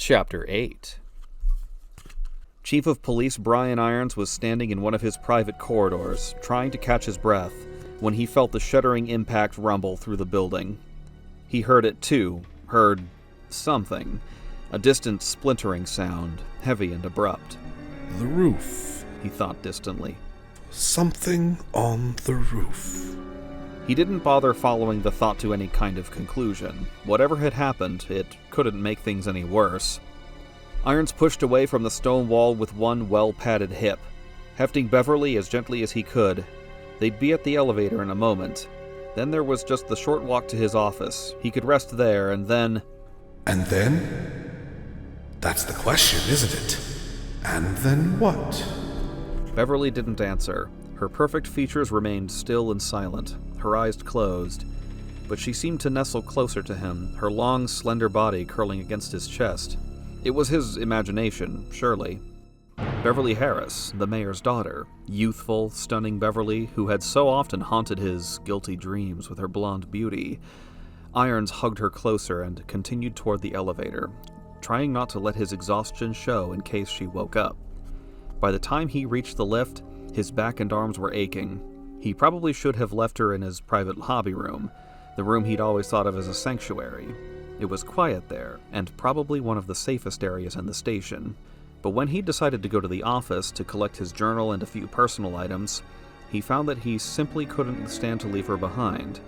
Chapter 8. Chief of Police Brian Irons was standing in one of his private corridors, trying to catch his breath, when he felt the shuddering impact rumble through the building. He heard it too, heard something, a distant splintering sound, heavy and abrupt. The roof, he thought distantly. Something on the roof. He didn't bother following the thought to any kind of conclusion. Whatever had happened, it couldn't make things any worse. Irons pushed away from the stone wall with one well-padded hip, hefting Beverly as gently as he could. They'd be at the elevator in a moment. Then there was just the short walk to his office. He could rest there, and then... And then? That's the question, isn't it? And then what? Beverly didn't answer. Her perfect features remained still and silent, her eyes closed. But she seemed to nestle closer to him, her long, slender body curling against his chest. It was his imagination, surely. Beverly Harris, the mayor's daughter, youthful, stunning Beverly, who had so often haunted his guilty dreams with her blonde beauty. Irons hugged her closer and continued toward the elevator, trying not to let his exhaustion show in case she woke up. By the time he reached the lift, his back and arms were aching. He probably should have left her in his private hobby room, the room he'd always thought of as a sanctuary. It was quiet there, and probably one of the safest areas in the station. But when he decided to go to the office to collect his journal and a few personal items, he found that he simply couldn't stand to leave her behind.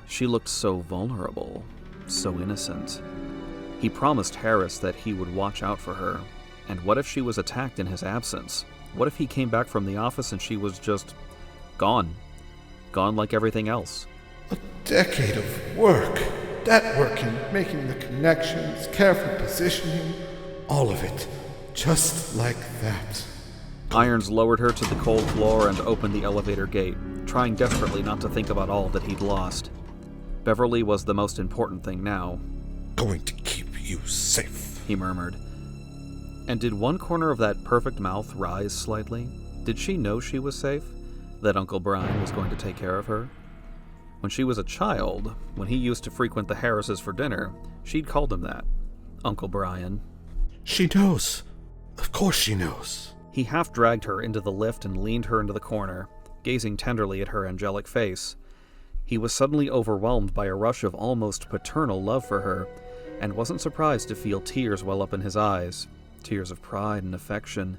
She looked so vulnerable, so innocent. He promised Harris that he would watch out for her. And what if she was attacked in his absence? What if he came back from the office and she was just gone? Gone like everything else. A decade of work. Networking, making the connections, careful positioning, all of it. Just like that. Irons lowered her to the cold floor and opened the elevator gate, trying desperately not to think about all that he'd lost. Beverly was the most important thing now. Going to keep you safe, he murmured. And did one corner of that perfect mouth rise slightly? Did she know she was safe? That Uncle Brian was going to take care of her? When she was a child, when he used to frequent the Harrises for dinner, she'd called him that. Uncle Brian. She knows. Of course she knows. He half dragged her into the lift and leaned her into the corner, gazing tenderly at her angelic face. He was suddenly overwhelmed by a rush of almost paternal love for her, and wasn't surprised to feel tears well up in his eyes. Tears of pride and affection.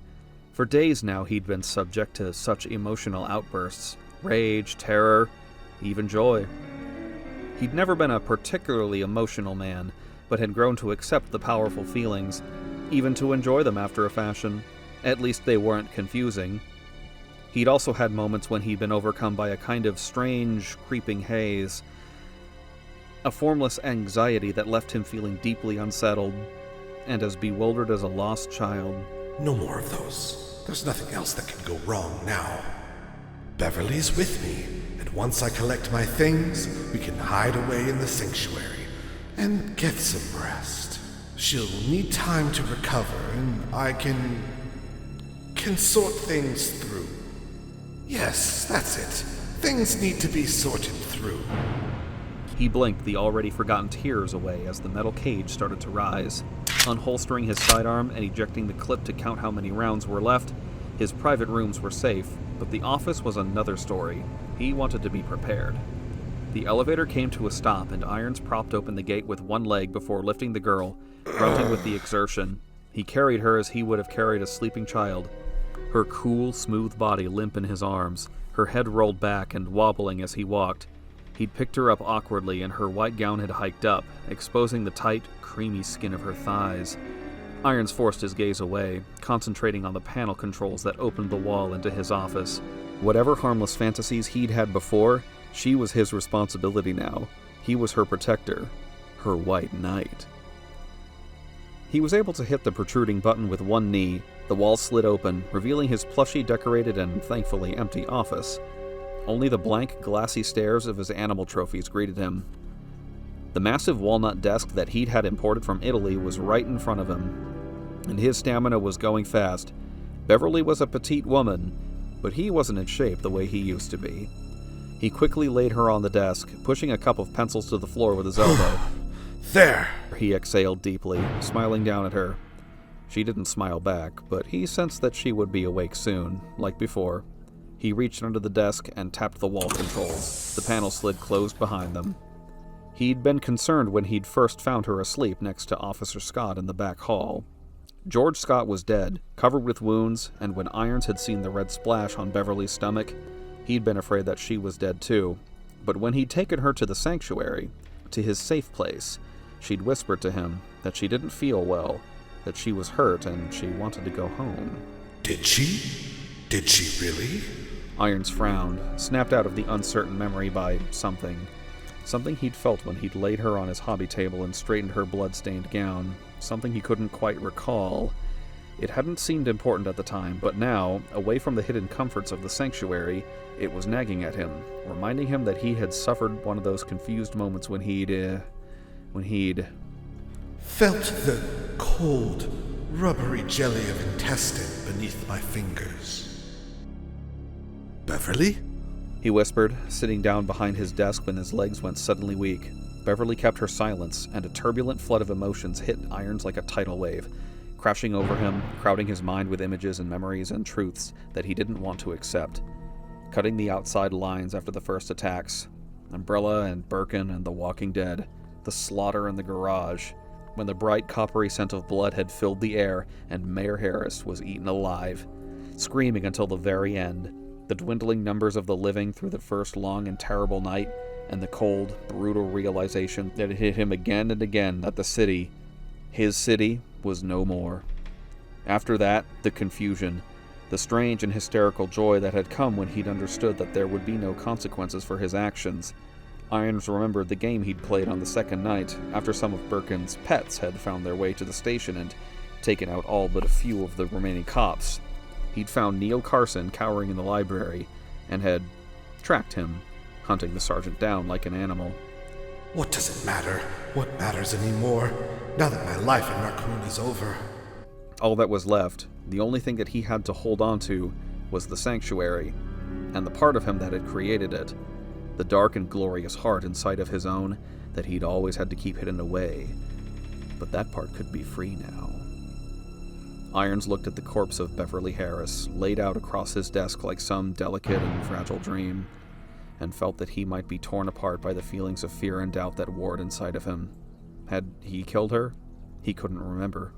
For days now he'd been subject to such emotional outbursts. Rage, terror, even joy. He'd never been a particularly emotional man, but had grown to accept the powerful feelings, even to enjoy them after a fashion. At least they weren't confusing. He'd also had moments when he'd been overcome by a kind of strange, creeping haze. A formless anxiety that left him feeling deeply unsettled, and as bewildered as a lost child. No more of those. There's nothing else that can go wrong now. Beverly's with me, and once I collect my things, we can hide away in the sanctuary and get some rest. She'll need time to recover, and I can sort things through. Yes, that's it. Things need to be sorted through. He blinked the already forgotten tears away as the metal cage started to rise. Unholstering his sidearm and ejecting the clip to count how many rounds were left, his private rooms were safe, but the office was another story. He wanted to be prepared. The elevator came to a stop, and Irons propped open the gate with one leg before lifting the girl, grunting with the exertion. He carried her as he would have carried a sleeping child, her cool, smooth body limp in his arms, her head rolled back and wobbling as he walked. He'd picked her up awkwardly, and her white gown had hiked up, exposing the tight, creamy skin of her thighs. Irons forced his gaze away, concentrating on the panel controls that opened the wall into his office. Whatever harmless fantasies he'd had before, she was his responsibility now. He was her protector, her white knight. He was able to hit the protruding button with one knee. The wall slid open, revealing his plushy decorated and thankfully empty office. Only the blank, glassy stares of his animal trophies greeted him. The massive walnut desk that he'd had imported from Italy was right in front of him, and his stamina was going fast. Beverly was a petite woman, but he wasn't in shape the way he used to be. He quickly laid her on the desk, pushing a cup of pencils to the floor with his elbow. There! He exhaled deeply, smiling down at her. She didn't smile back, but he sensed that she would be awake soon, like before. He reached under the desk and tapped the wall controls. The panel slid closed behind them. He'd been concerned when he'd first found her asleep next to Officer Scott in the back hall. George Scott was dead, covered with wounds, and when Irons had seen the red splash on Beverly's stomach, he'd been afraid that she was dead too. But when he'd taken her to the sanctuary, to his safe place, she'd whispered to him that she didn't feel well, that she was hurt and she wanted to go home. Did she? Did she really? Irons frowned, snapped out of the uncertain memory by something he'd felt when he'd laid her on his hobby table and straightened her blood-stained gown, something he couldn't quite recall. It hadn't seemed important at the time, but now, away from the hidden comforts of the sanctuary, it was nagging at him, reminding him that he had suffered one of those confused moments when he'd felt the cold, rubbery jelly of intestine beneath my fingers. Beverly? He whispered, sitting down behind his desk when his legs went suddenly weak. Beverly kept her silence, and a turbulent flood of emotions hit Irons like a tidal wave, crashing over him, crowding his mind with images and memories and truths that he didn't want to accept. Cutting the outside lines after the first attacks, Umbrella and Birkin and The Walking Dead, the slaughter in the garage, when the bright coppery scent of blood had filled the air and Mayor Harris was eaten alive, screaming until the very end, the dwindling numbers of the living through the first long and terrible night, and the cold, brutal realization that it hit him again and again that the city, his city, was no more. After that, the confusion, the strange and hysterical joy that had come when he'd understood that there would be no consequences for his actions. Irons remembered the game he'd played on the second night, after some of Birkin's pets had found their way to the station and taken out all but a few of the remaining cops. He'd found Neil Carson cowering in the library, and had tracked him, hunting the sergeant down like an animal. What does it matter? What matters anymore, now that my life in Raccoon is over? All that was left, the only thing that he had to hold on to, was the sanctuary, and the part of him that had created it, the dark and glorious heart inside of his own that he'd always had to keep hidden away. But that part could be free now. Irons looked at the corpse of Beverly Harris, laid out across his desk like some delicate and fragile dream, and felt that he might be torn apart by the feelings of fear and doubt that warred inside of him. Had he killed her? He couldn't remember.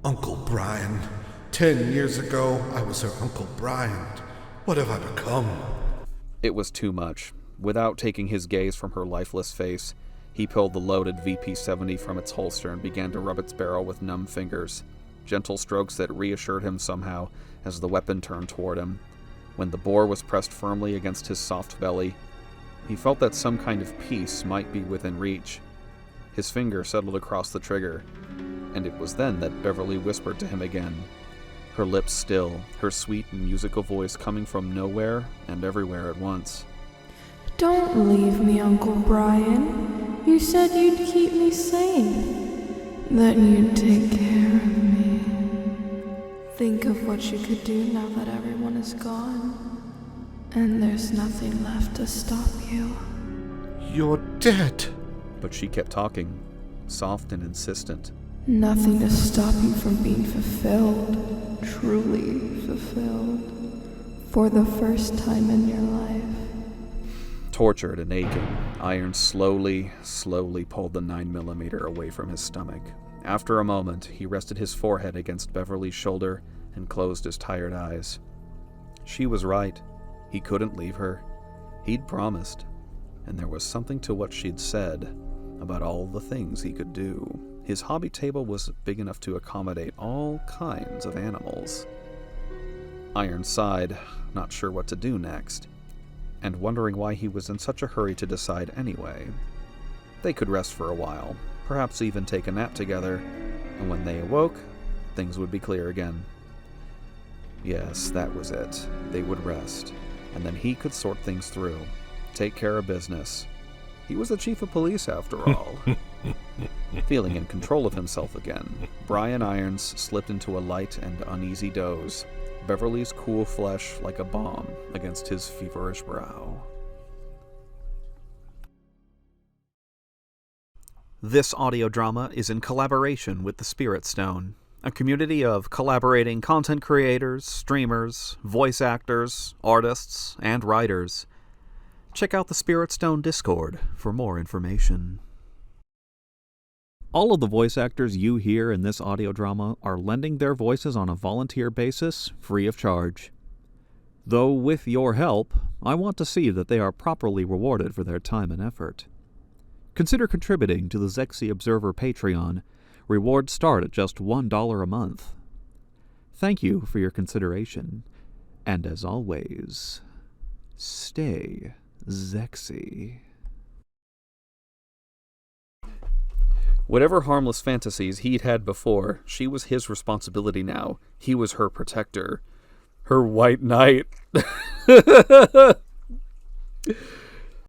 Uncle Brian. 10 years ago, I was her Uncle Brian. What have I become? It was too much. Without taking his gaze from her lifeless face, he pulled the loaded VP-70 from its holster and began to rub its barrel with numb fingers. Gentle strokes that reassured him somehow as the weapon turned toward him. When the bore was pressed firmly against his soft belly, he felt that some kind of peace might be within reach. His finger settled across the trigger, and it was then that Beverly whispered to him again, her lips still, her sweet and musical voice coming from nowhere and everywhere at once. Don't leave me, Uncle Brian. You said you'd keep me sane, that you'd take care of me. Think of what you could do now that everyone is gone, and there's nothing left to stop you. You're dead. But she kept talking, soft and insistent. Nothing to stop you from being fulfilled, truly fulfilled, for the first time in your life. Tortured and aching, Irons slowly pulled the 9mm away from his stomach. After a moment, he rested his forehead against Beverly's shoulder and closed his tired eyes. She was right. He couldn't leave her. He'd promised. And there was something to what she'd said about all the things he could do. His hobby table was big enough to accommodate all kinds of animals. Irons sighed, not sure what to do next, and wondering why he was in such a hurry to decide anyway. They could rest for a while, perhaps even take a nap together, and when they awoke, things would be clear again. Yes, that was it. They would rest, and then he could sort things through, take care of business. He was the chief of police, after all. Feeling in control of himself again, Brian Irons slipped into a light and uneasy doze, Beverly's cool flesh like a balm against his feverish brow. This audio drama is in collaboration with the Spirit Stone, a community of collaborating content creators, streamers, voice actors, artists, and writers. Check out the Spirit Stone Discord for more information. All of the voice actors you hear in this audio drama are lending their voices on a volunteer basis, free of charge. Though with your help, I want to see that they are properly rewarded for their time and effort. Consider contributing to the Zexy Observer Patreon. Rewards start at just $1 a month. Thank you for your consideration, and as always, stay Zexy. Whatever harmless fantasies he'd had before, she was his responsibility now. He was her protector. Her white knight.